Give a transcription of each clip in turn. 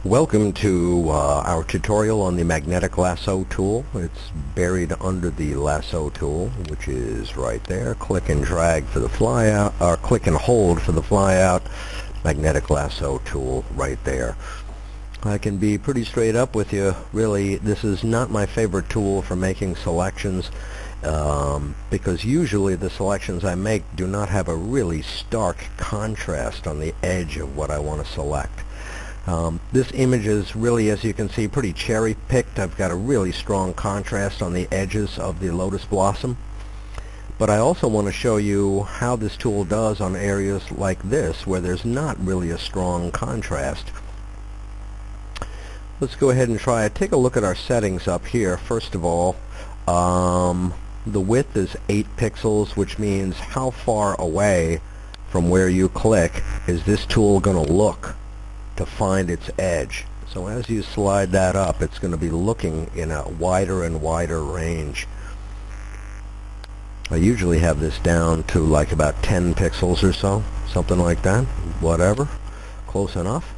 Welcome to our tutorial on the magnetic lasso tool. It's buried under the lasso tool, which is right there. Click and drag for the fly out, or click and hold for the fly out. Magnetic lasso tool right there. I can be pretty straight up with you. Really, this is not my favorite tool for making selections because usually the selections I make do not have a really stark contrast on the edge of what I want to select. This image is really, as you can see, pretty cherry-picked. I've got a really strong contrast on the edges of the lotus blossom. But I also want to show you how this tool does on areas like this, where there's not really a strong contrast. Let's go ahead and try it. Take a look at our settings up here. First of all, the width is 8 pixels, which means how far away from where you click is this tool going to look to find its edge. So as you slide that up, it's going to be looking in a wider and wider range. I usually have this down to like about 10 pixels or so, something like that, whatever, close enough.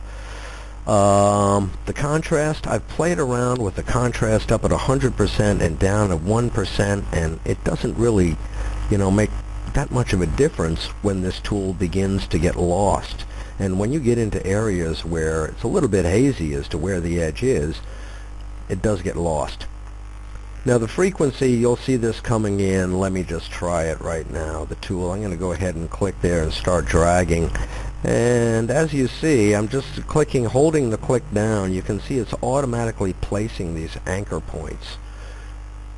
The contrast, I've played around with the contrast up at 100% and down at 1%, and it doesn't really, make that much of a difference when this tool begins to get lost. And when you get into areas where it's a little bit hazy as to where the edge is, it does get lost. Now the frequency, you'll see this coming in. Let me just try it right now. The tool, I'm going to go ahead and click there and start dragging. And as you see, I'm just clicking, holding the click down. You can see it's automatically placing these anchor points.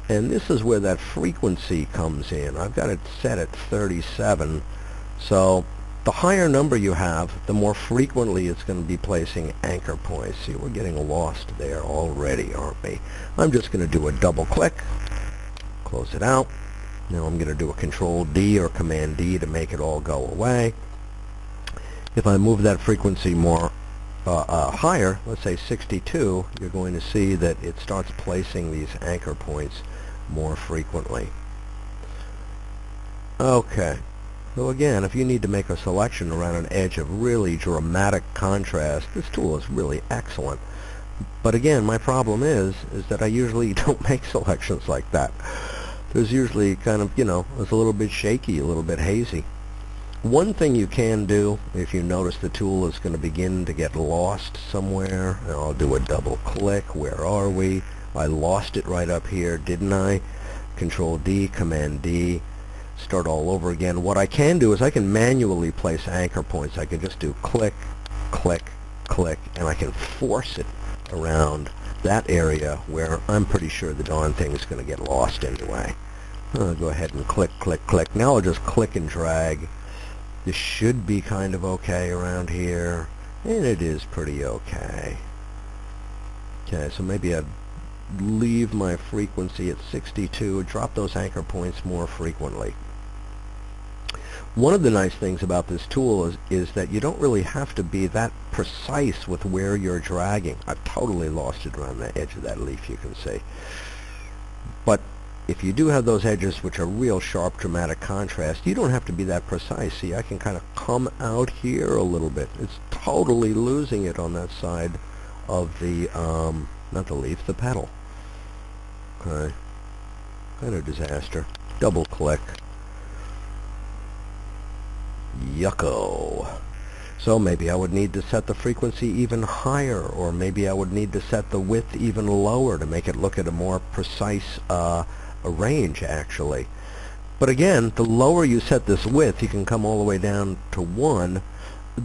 And this is where that frequency comes in. I've got it set at 37. So the higher number you have, the more frequently it's going to be placing anchor points. See, we're getting lost there already, aren't we? I'm just going to do a double click, close it out. Now I'm going to do a Control D or Command D to make it all go away. If I move that frequency more higher, let's say 62, you're going to see that it starts placing these anchor points more frequently. Okay. So again, if you need to make a selection around an edge of really dramatic contrast, this tool is really excellent. But again, my problem is that I usually don't make selections like that. There's usually kind of, it's a little bit shaky, a little bit hazy. One thing you can do, if you notice the tool is going to begin to get lost somewhere, and I'll do a double click. Where are we? I lost it right up here, didn't I? Control D, Command D. Start all over again. What I can do is I can manually place anchor points. I can just do click, click, click, and I can force it around that area where I'm pretty sure the darn thing is going to get lost anyway. I'll go ahead and click, click, click. Now I'll just click and drag. This should be kind of okay around here, and it is pretty okay. Okay, so maybe I'd leave my frequency at 62, drop those anchor points more frequently. One of the nice things about this tool is that you don't really have to be that precise with where you're dragging. I've totally lost it around the edge of that leaf, you can see. But if you do have those edges which are real sharp, dramatic contrast, you don't have to be that precise. See, I can kind of come out here a little bit. It's totally losing it on that side of the, not the leaf, the petal. Okay, kind of disaster. Double click. Yucko. So maybe I would need to set the frequency even higher, or maybe I would need to set the width even lower to make it look at a more precise range, actually. But again, the lower you set this width, you can come all the way down to 1.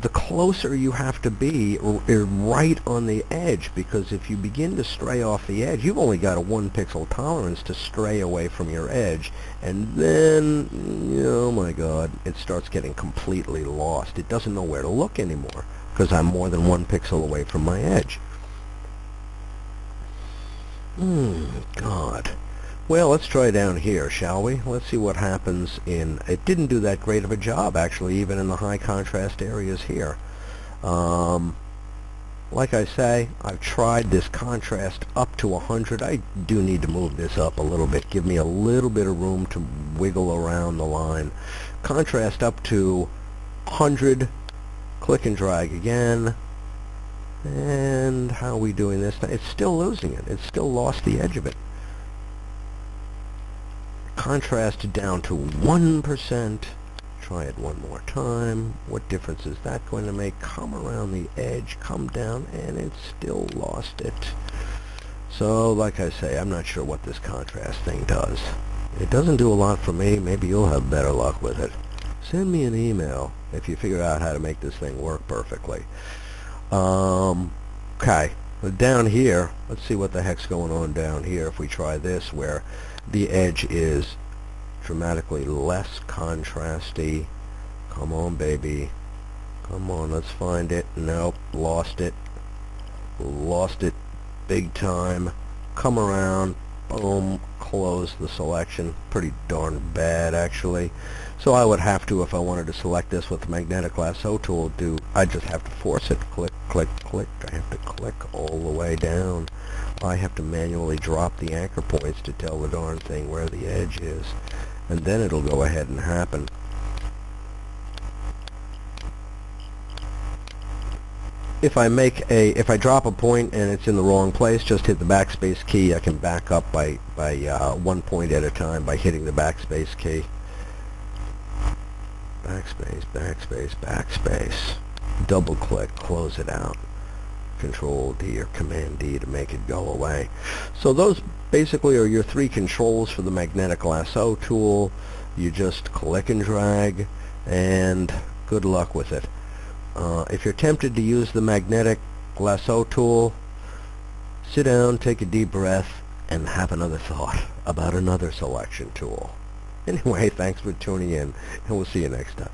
The closer you have to be right on the edge, because if you begin to stray off the edge, you've only got a 1 pixel tolerance to stray away from your edge, and then, oh my God, it starts getting completely lost. It doesn't know where to look anymore because I'm more than 1 pixel away from my edge. God. Well, let's try down here, shall we? Let's see what happens in... It didn't do that great of a job, actually, even in the high contrast areas here. Like I say, I've tried this contrast up to 100. I do need to move this up a little bit. Give me a little bit of room to wiggle around the line. Contrast up to 100. Click and drag again. And how are we doing this? It's still losing it. It's still lost the edge of it. Contrast down to 1%. Try it one more time. What difference is that going to make? Come around the edge, come down, and it's still lost it. So, like I say, I'm not sure what this contrast thing does. It doesn't do a lot for me. Maybe you'll have better luck with it. Send me an email if you figure out how to make this thing work perfectly. Okay, down here, let's see what the heck's going on down here if we try this, where the edge is dramatically less contrasty. Come on, baby. Come on, let's find it. Nope, lost it. Lost it big time. Come around. Boom. Close the selection. Pretty darn bad, actually. So I would have to, if I wanted to select this with the magnetic lasso tool, I just have to force it. Click, click, click. I have to click all the way down. I have to manually drop the anchor points to tell the darn thing where the edge is. And then it'll go ahead and happen. If I drop a point and it's in the wrong place, just hit the backspace key. I can back up by 1 point at a time by hitting the backspace key. Backspace, backspace, backspace. Double click, close it out. Control D or Command D to make it go away. So those basically are your 3 controls for the magnetic lasso tool. You just click and drag, and good luck with it. If you're tempted to use the magnetic lasso tool, sit down, take a deep breath, and have another thought about another selection tool. Anyway, thanks for tuning in, and we'll see you next time.